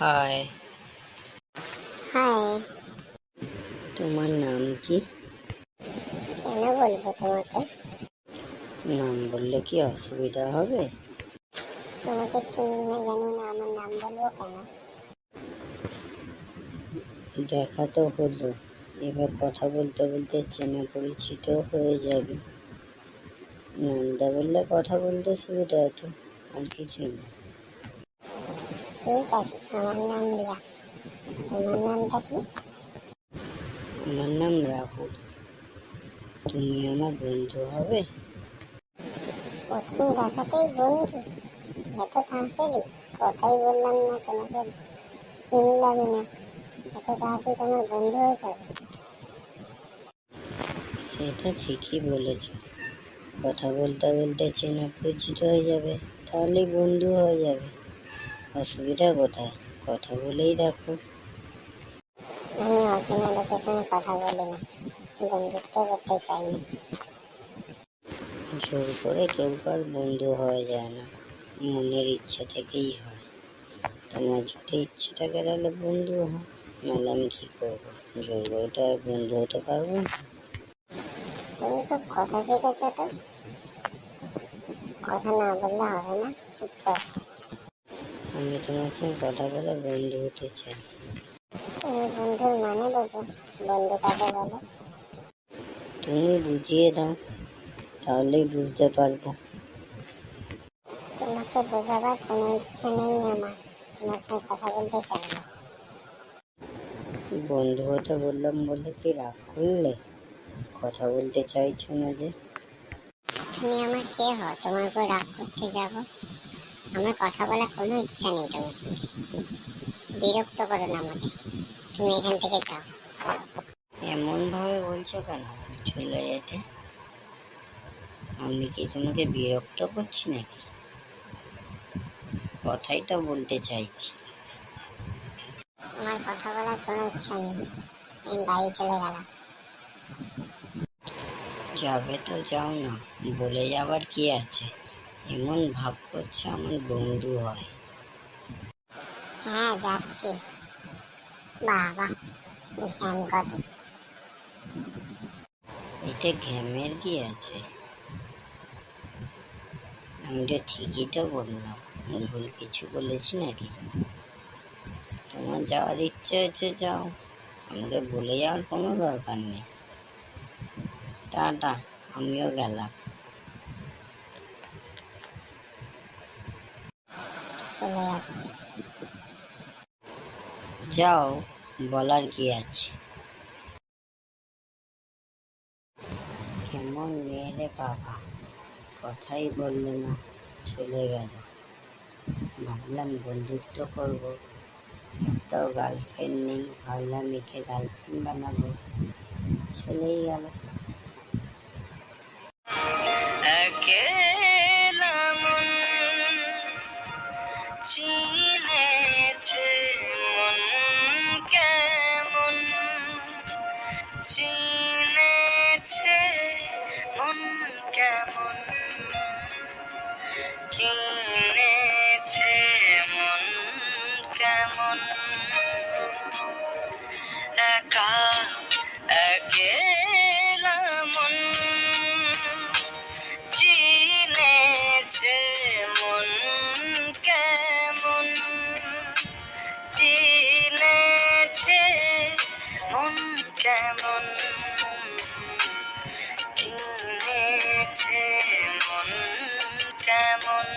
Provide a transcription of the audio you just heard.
High, high. তোমার নাম কি? কেন বলবো তোমাকে? নাম বললে কি অসুবিধা হবে? তোমাকে চিনি না, জানি না, আমার নাম বলবো কেন? দেখা তো হলো, এবার কথা বলতে বলতে চেনা পরিচিত হয়ে যাবে। নামটা বললে কথা বলতে সুবিধা হতো, আর কিছুই না। ঠিক আছে, আমার নাম রিয়া। তোমার নামটা কি? আমার নাম রাহুল। তুমি আমার বন্ধু হবে? প্রথম দেখাতেই বন্ধু? এত তাড়াতাড়ি? কথাই বললাম না তোমাকে, চিনলামই না, এত তাড়াতাড়ি তোমার বন্ধু হয়ে যাবে? সেটা ঠিকই বলেছ, কথা বলতে বলতে চেনা পরিচিত হয়ে যাবে, তাহলেই বন্ধু হয়ে যাবে। অসুবিধা কোথায়? কথা বলেই দেখো। আমি অচেনা লোকের সঙ্গে কথা বলি না, বন্ধুত্ব করতে চাই না। জোর করে কেউ কার বন্ধু হওয়া যায় না, মনের ইচ্ছা থেকেই হয়। তোমার যদি ইচ্ছে থাকে তাহলে বন্ধু হও, নাহলে আমি কি করবো? জোর করে তো আর বন্ধু হতে পারবো না। তুমি খুব কথা শিখেছো তো, কথা না বললে হবে না, চুপ কর। আমি তোমার সঙ্গে কথা বলে বন্ধু হতে চাই। তুমি বন্ধুর মানে বোঝো? বন্ধু কাকে বলে? তুমি বুঝিয়ে দাও, তাহলেই বুঝতে পারবো। তোমাকে বোঝাবার কোনো ইচ্ছে নেই আমার, তোমার সঙ্গে কথা বলতে চাই না। বন্ধু হতে বললাম বলে কি রাগ করলে? কথা বলতে চাইছো না যে? তুমি আমার কে হও তোমার উপর রাগ করতে যাব? আমার কথা বলার কোনো ইচ্ছা নেই তোমার সঙ্গে, বিরক্ত করো না আমাকে, তুমি এখান থেকে যাও। এমন ভাবে বলছো কেন চলে যেতে? আমি কি তোমাকে বিরক্ত করছি নাকি? কথাই তো বলতে চাইছি। আমার কথা বলার কোনো ইচ্ছা নেই, আমি বাড়ি চলে গেলাম। যাবে তো যাও না, বলে যাবার কি আছে? এমন ভাব করছে আমার বন্ধু হয়। হ্যাঁ যাচ্ছি। বাবা, জ্ঞান কত! এতে ঘ্যামের কি আছে? আমি তো ঠিকই তো বললাম, ভুল কিছু বলেছি নাকি? তোমার যাওয়ার ইচ্ছে হচ্ছে যাও, আমাকে বলে যাওয়ার কোনো দরকার নেই। টাটা, আমিও গেলাম। চলে যাচ্ছি। যাও, বলার কি আছে? কেমন মেয়ে রে বাবা, কথাই বললো না, চলে গেল। ভাবলাম বন্ধুত্ব করবো, একটাও গার্লফ্রেন্ড নেই, ভাবলাম একে গার্লফ্রেন্ড বানাবো, চলেই গেল। একেলা মন চিনেছে, মন কেমন চিনেছে, মন কেমন কিনেছে, মন কেমন একা একেলা মন চিনেছে, মন কেমন চিনেছে, মন কেমন কিনেছে, মন কেমন।